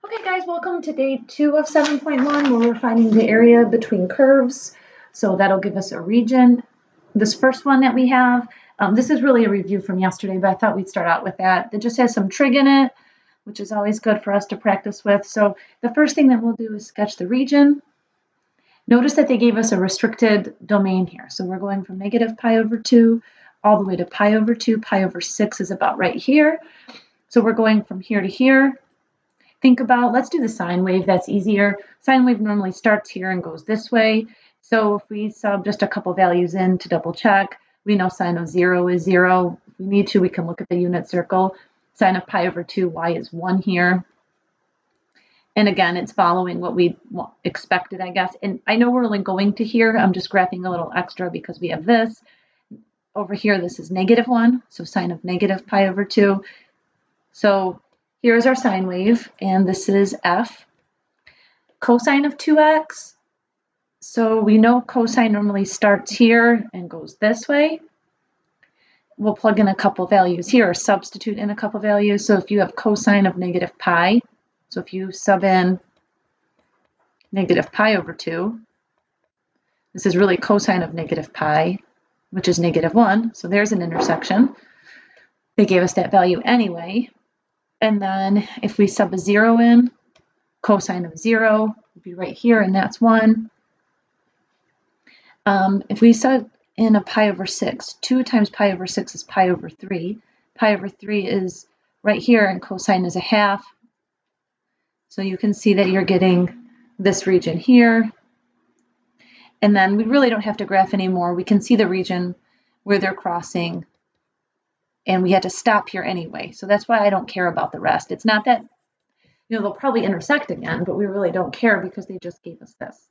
Okay guys, welcome to day 2 of 7.1 where we're finding the area between curves. So that'll give us a region. This first one that we have, this is really a review from yesterday, but I thought we'd start out with that. It just has some trig in it, which is always good for us to practice with. So the first thing that we'll do is sketch the region. Notice that they gave us a restricted domain here. So we're going from negative pi over 2 all the way to pi over 2. Pi over 6 is about right here. So we're going from here to here. Think about, let's do the sine wave, that's easier. Sine wave normally starts here and goes this way. So if we sub just a couple values in to double check, we know sine of 0 is 0. If we need to, we can look at the unit circle. Sine of pi over 2, y is 1 here. And again, it's following what we expected, I guess. And I know we're only going to here. I'm just graphing a little extra because we have this. Over here, this is negative 1, so sine of negative pi over 2. So here's our sine wave, and this is f. Cosine of 2x. So we know cosine normally starts here and goes this way. We'll plug in a couple values here, or substitute in a couple values. So if you have cosine of negative pi, so if you sub in negative pi over 2, this is really cosine of negative pi, which is negative 1. So there's an intersection. They gave us that value anyway. And then if we sub a 0 in, cosine of 0 would be right here, and that's 1. If we sub in a pi over 6, 2 times pi over 6 is pi over 3. Pi over 3 is right here, and cosine is a half. So you can see that you're getting this region here. And then we really don't have to graph anymore. We can see the region where they're crossing, and we had to stop here anyway. So that's why I don't care about the rest. It's not that, they'll probably intersect again, but we really don't care because they just gave us this.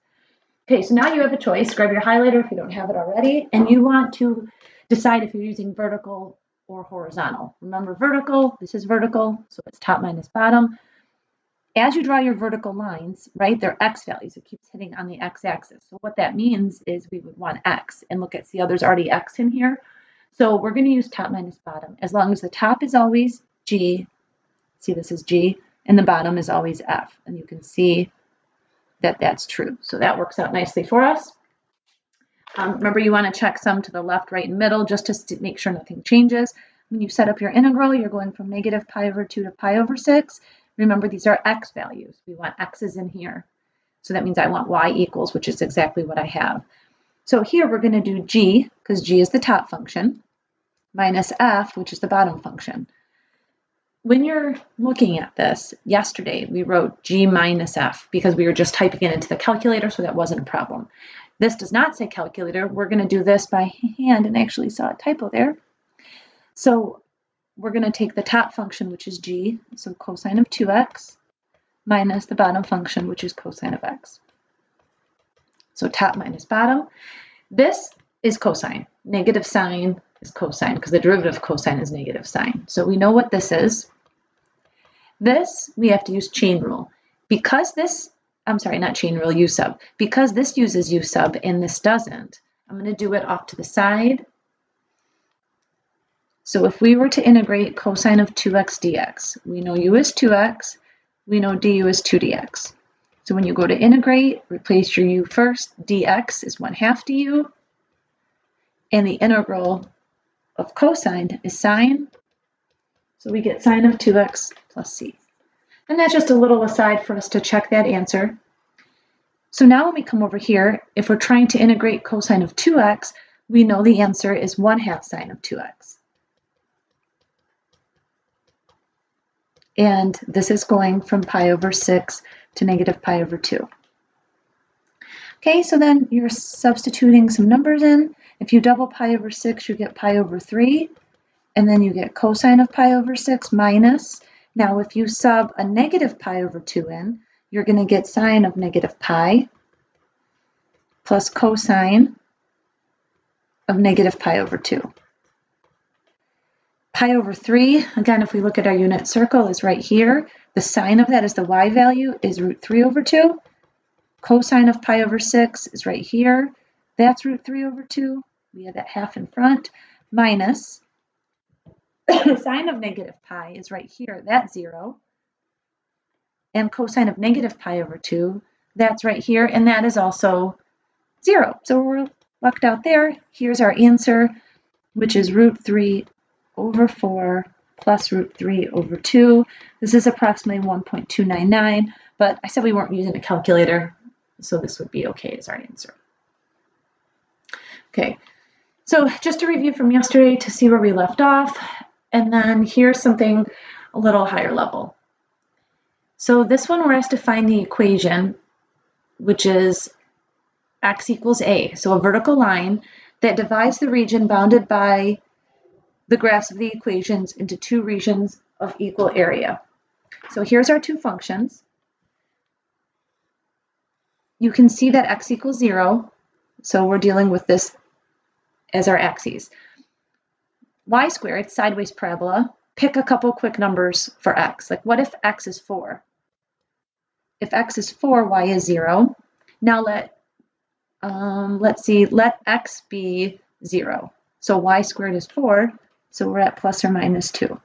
Okay, so now you have a choice. Grab your highlighter if you don't have it already, and you want to decide if you're using vertical or horizontal. Remember vertical, this is vertical, so it's top minus bottom. As you draw your vertical lines, right, they're x values. It keeps hitting on the x-axis. So what that means is we would want x, and look, see how there's already x in here? So we're going to use top minus bottom. As long as the top is always g, see this is g, and the bottom is always f, and you can see that that's true. So that works out nicely for us. Remember, you want to check sum to the left, right, and middle just to make sure nothing changes. When you set up your integral, you're going from negative pi over 2 to pi over 6. Remember, these are x values. We want x's in here. So that means I want y equals, which is exactly what I have. So here we're going to do g, because g is the top function, minus f, which is the bottom function. When you're looking at this, yesterday we wrote g minus f because we were just typing it into the calculator, so that wasn't a problem. This does not say calculator. We're going to do this by hand, and I actually saw a typo there. So we're going to take the top function, which is g, so cosine of 2x, minus the bottom function, which is cosine of x. So top minus bottom. This is cosine. Negative sign is cosine, because the derivative of cosine is negative sign. So we know what this is. This, we have to use chain rule. Because this, I'm sorry, not chain rule, u sub. Because this uses u sub and this doesn't, I'm going to do it off to the side. So if we were to integrate cosine of 2x dx, we know u is 2x, we know du is 2 dx. So when you go to integrate, replace your u first, dx is 1/2 du, and the integral of cosine is sine, so we get sine of 2x plus c. And that's just a little aside for us to check that answer. So now when we come over here, if we're trying to integrate cosine of 2x, we know the answer is 1/2 sine of 2x. And this is going from pi over 6 to negative pi over 2. Okay, so then you're substituting some numbers in. If you double pi over 6, you get pi over 3, and then you get cosine of pi over 6 minus. Now, if you sub a negative pi over 2 in, you're going to get sine of negative pi plus cosine of negative pi over 2. Pi over 3, again, if we look at our unit circle, is right here. The sine of that is the y value, is root 3 over 2. Cosine of pi over 6 is right here. That's root 3 over 2. We have that half in front. Minus the sine of negative pi is right here. That's 0. And cosine of negative pi over 2, that's right here, and that is also 0. So we're lucked out there. Here's our answer, which is root 3 over 4 plus root 3 over 2. This is approximately 1.299, but I said we weren't using a calculator, so this would be okay as our answer. Okay, so just to review from yesterday to see where we left off, and then here's something a little higher level. So this one we're asked to find the equation, which is x equals a, so a vertical line that divides the region bounded by the graphs of the equations into two regions of equal area. So here's our two functions. You can see that x equals 0, so we're dealing with this as our axes. Y squared, sideways parabola, pick a couple quick numbers for x. Like what if x is 4? If x is 4, y is 0. Now let's see, let x be 0. So y squared is 4, so we're at plus or minus 2.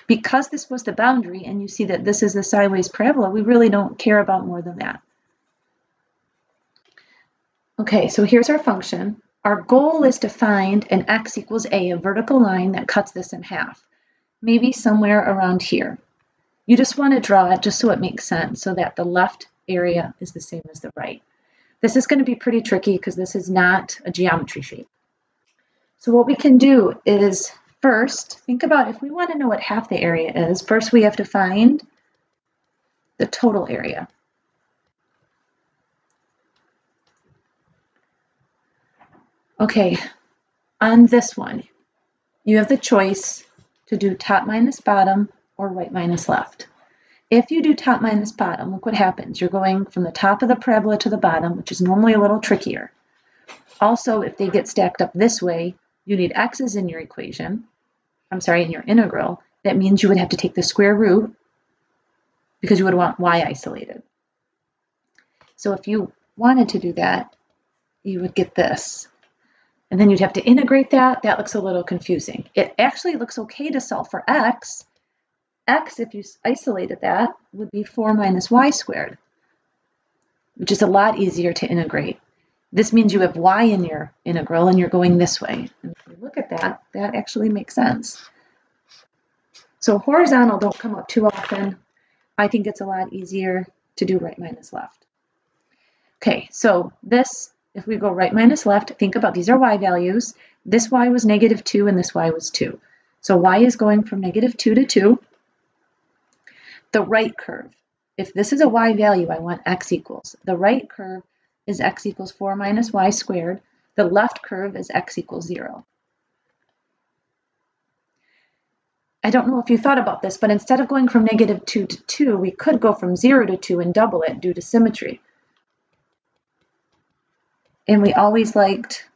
Because this was the boundary, and you see that this is the sideways parabola, we really don't care about more than that. Okay, so here's our function. Our goal is to find an x equals a vertical line that cuts this in half, maybe somewhere around here. You just want to draw it just so it makes sense, so that the left area is the same as the right. This is going to be pretty tricky because this is not a geometry shape. So what we can do is first think about if we want to know what half the area is, first we have to find the total area. Okay, on this one, you have the choice to do top minus bottom or right minus left. If you do top minus bottom, look what happens. You're going from the top of the parabola to the bottom, which is normally a little trickier. Also, if they get stacked up this way, you need x's in your equation. I'm sorry, in your integral. That means you would have to take the square root because you would want y isolated. So if you wanted to do that, you would get this. And then you'd have to integrate that. That looks a little confusing. It actually looks okay to solve for x. X, if you isolated that, would be 4 minus y squared, which is a lot easier to integrate. This means you have y in your integral and you're going this way. And if you look at that, that actually makes sense. So horizontal don't come up too often. I think it's a lot easier to do right minus left. Okay, so this, if we go right minus left, think about these are y values. This y was negative 2 and this y was 2. So y is going from negative 2 to 2. The right curve, if this is a y value, I want x equals. The right curve is x equals 4 minus y squared. The left curve is x equals 0. I don't know if you thought about this, but instead of going from negative 2 to 2, we could go from 0 to 2 and double it due to symmetry. And we always liked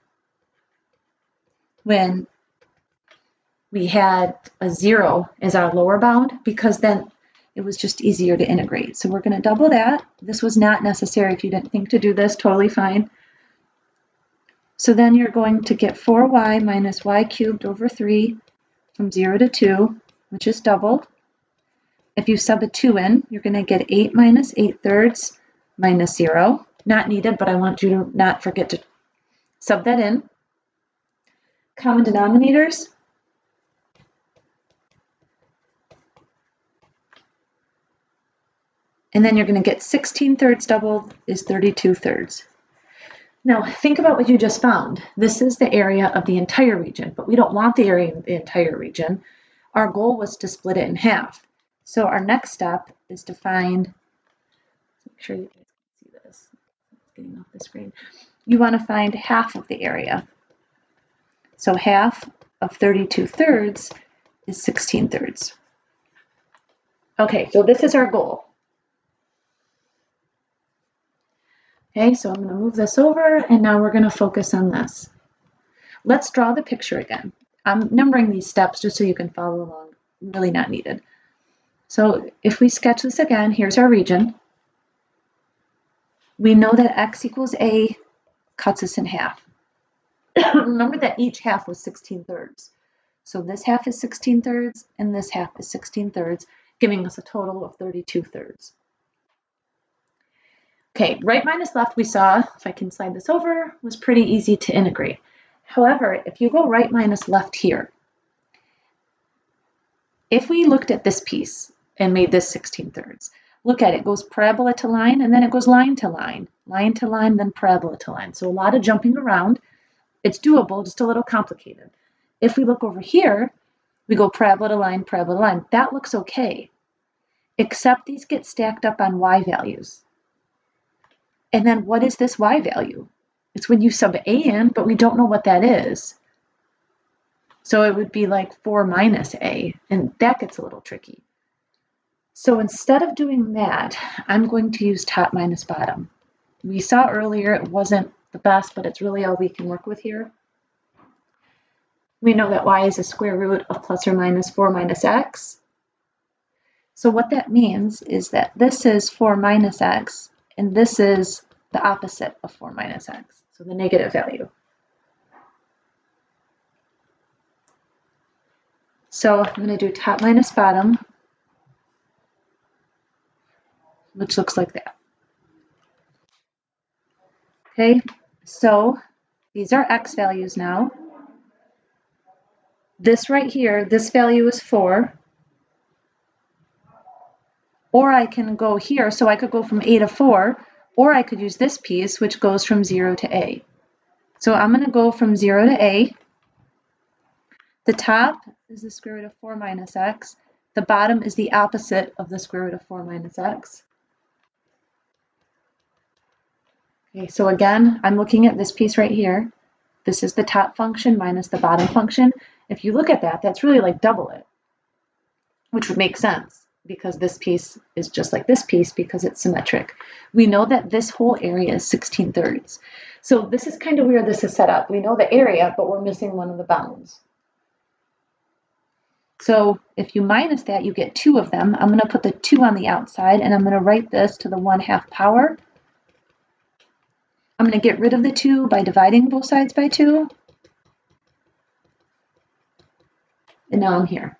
when we had a 0 as our lower bound because then it was just easier to integrate. So we're going to double that. This was not necessary if you didn't think to do this, totally fine. So then you're going to get 4y minus y cubed over 3 from 0 to 2, which is doubled. If you sub a 2 in, you're going to get 8 minus 8/3 minus 0. Not needed, but I want you to not forget to sub that in. Common denominators. And then you're going to get 16/3 doubled is 32/3. Now think about what you just found. This is the area of the entire region, but we don't want the area of the entire region. Our goal was to split it in half. So our next step is to find, make sure you guys can see this, it's getting off the screen. You want to find half of the area. So half of 32/3 is 16/3. Okay, so this is our goal. Okay, so I'm going to move this over, and now we're going to focus on this. Let's draw the picture again. I'm numbering these steps just so you can follow along. Really not needed. So if we sketch this again, here's our region. We know that x equals a cuts us in half. Remember that each half was 16/3. So this half is 16/3, and this half is 16/3, giving us a total of 32/3. Okay, right minus left we saw, if I can slide this over, was pretty easy to integrate. However, if you go right minus left here, if we looked at this piece and made this 16/3, look at it, it goes parabola to line, and then it goes line to line, then parabola to line. So a lot of jumping around. It's doable, just a little complicated. If we look over here, we go parabola to line, parabola to line. That looks okay, except these get stacked up on y values. And then what is this y value? It's when you sub a in, but we don't know what that is. So it would be like 4 minus a, and that gets a little tricky. So instead of doing that, I'm going to use top minus bottom. We saw earlier it wasn't the best, but it's really all we can work with here. We know that y is a square root of plus or minus 4 minus x. So what that means is that this is 4 minus x, and this is the opposite of 4 minus x, so the negative value. So I'm going to do top minus bottom, which looks like that. Okay, so these are x values now. This right here, this value is 4. Or I can go here, so I could go from a to 4, or I could use this piece, which goes from 0 to a. So I'm going to go from 0 to a. The top is the square root of 4 minus x. The bottom is the opposite of the square root of 4 minus x. Okay, so again, I'm looking at this piece right here. This is the top function minus the bottom function. If you look at that, that's really like double it, which would make sense because this piece is just like this piece because it's symmetric. We know that this whole area is 16/3. So this is kind of where this is set up. We know the area, but we're missing one of the bounds. So if you minus that, you get 2 of them. I'm going to put the 2 on the outside, and I'm going to write this to the 1/2 power. I'm going to get rid of the 2 by dividing both sides by 2. And now I'm here.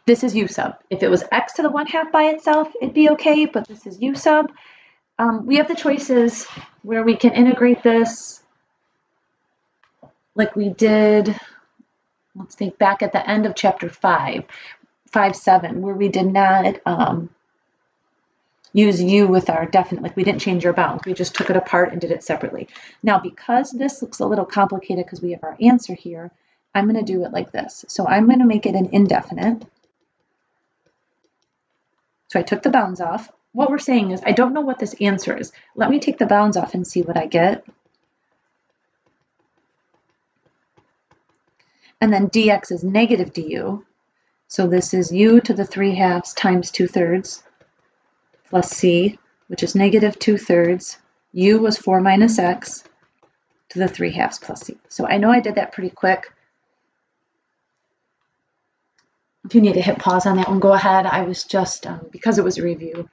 This is u sub. If it was x to the 1/2 by itself, it'd be okay, but this is u sub. We have the choices where we can integrate this like we did, let's think back at the end of chapter 5.7, where we did not use u with our definite, like we didn't change our bounds. We just took it apart and did it separately. Now, because this looks a little complicated because we have our answer here, I'm going to do it like this. So I'm going to make it an indefinite. So I took the bounds off. What we're saying is, I don't know what this answer is. Let me take the bounds off and see what I get. And then dx is negative du. So this is u to the 3/2 times 2/3 plus c, which is negative 2/3. U was 4 minus x to the 3/2 plus c. So I know I did that pretty quick. If you need to hit pause on that one, go ahead. I was just, because it was a review,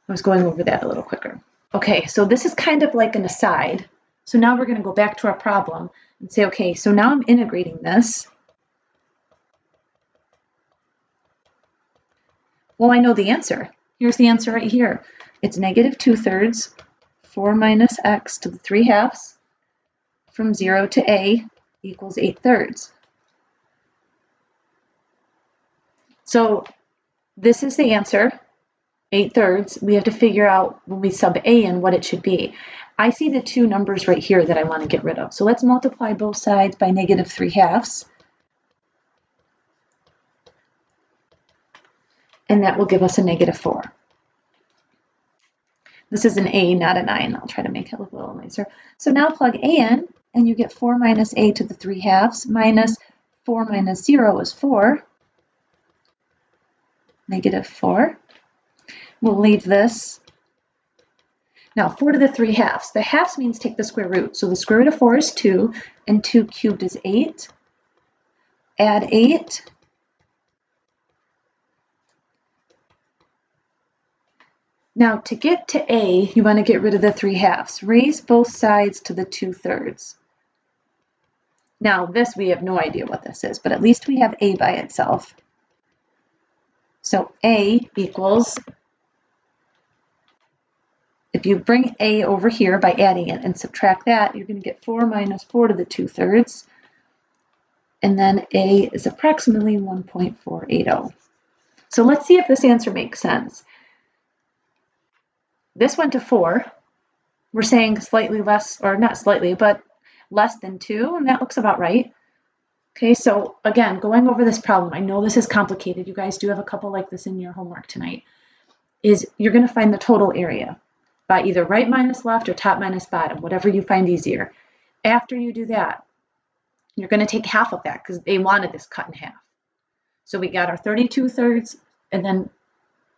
I was going over that a little quicker. Okay, so this is kind of like an aside. So now we're going to go back to our problem and say, okay, so now I'm integrating this. Well, I know the answer. Here's the answer right here. It's negative 2/3, 4 minus x to the 3/2 from 0 to a equals 8/3. So this is the answer, 8/3. We have to figure out when we sub a in what it should be. I see the 2 numbers right here that I want to get rid of. So let's multiply both sides by negative 3/2. And that will give us a negative 4. This is an a, not an I, and I'll try to make it look a little nicer. So now plug a in, and you get 4 minus a to the 3/2 minus 4 minus 0 is 4. Negative 4. We'll leave this. Now, 4 to the 3/2. The halves means take the square root. So the square root of 4 is 2, and 2 cubed is 8. Add 8. Now, to get to a, you want to get rid of the 3/2. Raise both sides to the 2/3. Now, this, we have no idea what this is, but at least we have a by itself. So a equals if you bring a over here by adding it and subtract that, you're going to get 4 minus 4 to the 2/3. And then a is approximately 1.480. So let's see if this answer makes sense. This went to 4. We're saying slightly less, or not slightly, but less than 2, and that looks about right. Okay, so again, going over this problem, I know this is complicated. You guys do have a couple like this in your homework tonight. Is you're going to find the total area by either right minus left or top minus bottom, whatever you find easier. After you do that, you're going to take half of that because they wanted this cut in half. So we got our 32/3 and then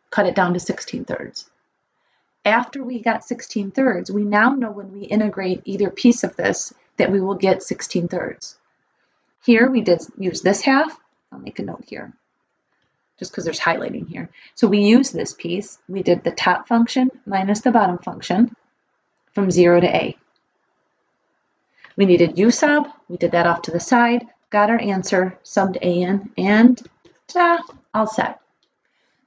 cut it down to 16/3. After we got 16/3, we now know when we integrate either piece of this that we will get 16/3. Here we did use this half. I'll make a note here just because there's highlighting here. So we used this piece. We did the top function minus the bottom function from 0 to a. We needed u sub. We did that off to the side. Got our answer, subbed a in, and ta-da, all set.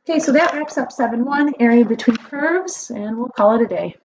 Okay, so that wraps up 7-1, area between curves, and we'll call it a day.